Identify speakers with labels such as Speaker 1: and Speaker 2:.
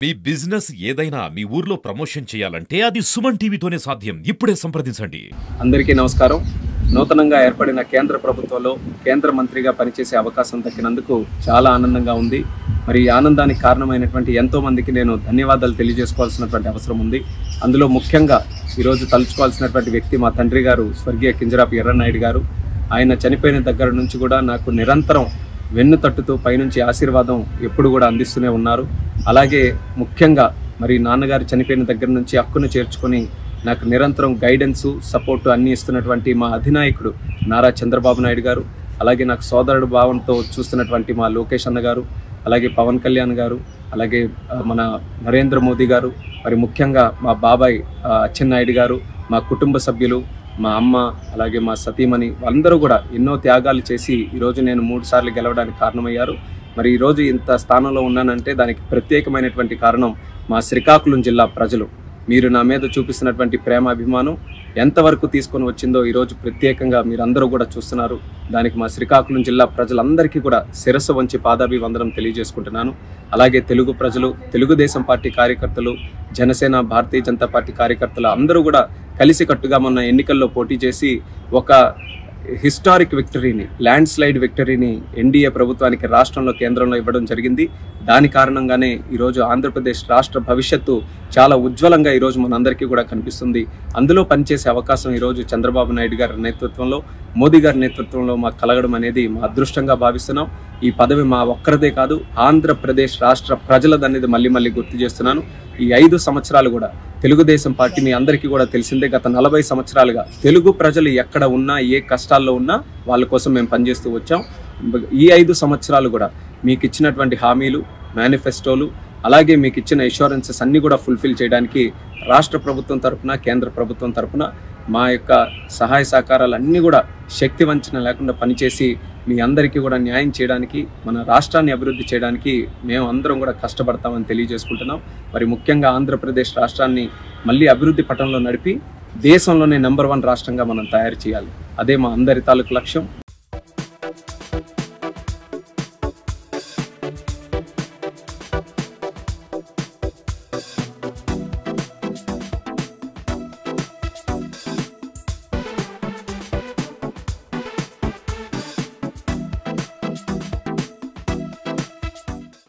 Speaker 1: మీ business ఏదైనా మీ ఊర్లో promotion చేయాలంటే అది సుమన్ టీవీతోనే సాధ్యం. ఇప్పుడే సంప్రదించండి.
Speaker 2: అందరికీ నమస్కారం. నూతనంగా ఏర్పడిన కేంద్ర ప్రభుత్వంలో కేంద్ర మంత్రిగా పనిచేసే అవకాశం దక్కినందుకు చాలా ఆనందంగా ఉంది. మరి ఈ ఆనందానికి కారణమైనటువంటి ఎంతో మందికి నేను ధన్యవాదాలు తెలియజేసుకోవాల్సినటువంటి అవసరం ఉంది. అందులో ముఖ్యంగా ఈరోజు తలుచుకోవాల్సినటువంటి వ్యక్తి మా తండ్రి గారు స్వర్గీయ కింజరాపు ఎర్రన్నాయుడు గారు. ఆయన చనిపోయిన దగ్గర నుంచి కూడా నాకు నిరంతరం వెన్ను తట్టుతూ పైనుంచి ఆశీర్వాదం ఎప్పుడు కూడా అందిస్తూనే ఉన్నారు. అలాగే ముఖ్యంగా మరి నాన్నగారు చనిపోయిన దగ్గర నుంచి హక్కును చేర్చుకొని నాకు నిరంతరం గైడెన్సు సపోర్టు అన్నీ ఇస్తున్నటువంటి మా అధినాయకుడు నారా చంద్రబాబు నాయుడు గారు, అలాగే నాకు సోదరుడు భావంతో చూస్తున్నటువంటి మా లోకేష్ అన్న గారు, అలాగే పవన్ కళ్యాణ్ గారు, అలాగే మన నరేంద్ర మోదీ గారు, మరి ముఖ్యంగా మా బాబాయ్ అచ్చెన్నాయుడు గారు, మా కుటుంబ సభ్యులు, మా అమ్మ, అలాగే మా సతీమణి వాళ్ళందరూ కూడా ఎన్నో త్యాగాలు చేసి ఈరోజు నేను 3 సార్లు గెలవడానికి కారణమయ్యారు. మరి ఈరోజు ఇంత స్థానంలో ఉన్నానంటే దానికి ప్రత్యేకమైనటువంటి కారణం మా శ్రీకాకుళం జిల్లా ప్రజలు. మీరు నా మీద చూపిస్తున్నటువంటి ప్రేమ అభిమానం ఎంతవరకు తీసుకొని వచ్చిందో ఈరోజు ప్రత్యేకంగా మీరందరూ కూడా చూస్తున్నారు. దానికి మా శ్రీకాకుళం జిల్లా ప్రజలందరికీ కూడా శిరస్సు వంచి పాదాభివందనం తెలియజేసుకుంటున్నాను. అలాగే తెలుగు ప్రజలు, తెలుగుదేశం పార్టీ కార్యకర్తలు, జనసేన, భారతీయ జనతా పార్టీ కార్యకర్తలు అందరూ కూడా కలిసికట్టుగా మొన్న ఎన్నికల్లో పోటీ చేసి ఒక హిస్టారిక్ విక్టరీని, ల్యాండ్ స్లైడ్ విక్టరీని ఎన్డీఏ ప్రభుత్వానికి రాష్ట్రంలో, కేంద్రంలో ఇవ్వడం జరిగింది. దాని కారణంగానే ఈరోజు ఆంధ్రప్రదేశ్ రాష్ట్ర భవిష్యత్తు చాలా ఉజ్వలంగా ఈరోజు మనందరికీ కూడా కనిపిస్తుంది. అందులో పనిచేసే అవకాశం ఈరోజు చంద్రబాబు నాయుడు గారి నేతృత్వంలో, మోదీ గారి నేతృత్వంలో మాకు కలగడం అనేది మా అదృష్టంగా భావిస్తున్నాం. ఈ పదవి మా ఒక్కరిదే కాదు, ఆంధ్రప్రదేశ్ రాష్ట్ర ప్రజలదనేది మళ్ళీ గుర్తు చేస్తున్నాను. ఈ 5 సంవత్సరాలు కూడా తెలుగుదేశం పార్టీ మీ అందరికీ కూడా తెలిసిందే, గత 40 సంవత్సరాలుగా తెలుగు ప్రజలు ఎక్కడ ఉన్నా, ఏ కష్టాల్లో ఉన్నా వాళ్ళ కోసం మేము పనిచేస్తూ వచ్చాం. ఈ 5 సంవత్సరాలు కూడా మీకు ఇచ్చినటువంటి హామీలు, మేనిఫెస్టోలు, అలాగే మీకు ఇచ్చిన ఇన్సూరెన్సెస్ అన్నీ కూడా ఫుల్ఫిల్ చేయడానికి రాష్ట్ర ప్రభుత్వం తరఫున, కేంద్ర ప్రభుత్వం తరఫున మా యొక్క సహాయ సహకారాలు అన్నీ కూడా శక్తి వంచన లేకుండా పనిచేసి మీ అందరికీ కూడా న్యాయం చేయడానికి, మన రాష్ట్రాన్ని అభివృద్ధి చేయడానికి మేము అందరం కూడా కష్టపడతామని తెలియజేసుకుంటున్నాం. మరి ముఖ్యంగా ఆంధ్రప్రదేశ్ రాష్ట్రాన్ని మళ్ళీ అభివృద్ధి పటంలో నడిపి దేశంలోనే నెంబర్ 1 రాష్ట్రంగా మనం తయారు చేయాలి. అదే మా అందరి తాలూకు లక్ష్యం.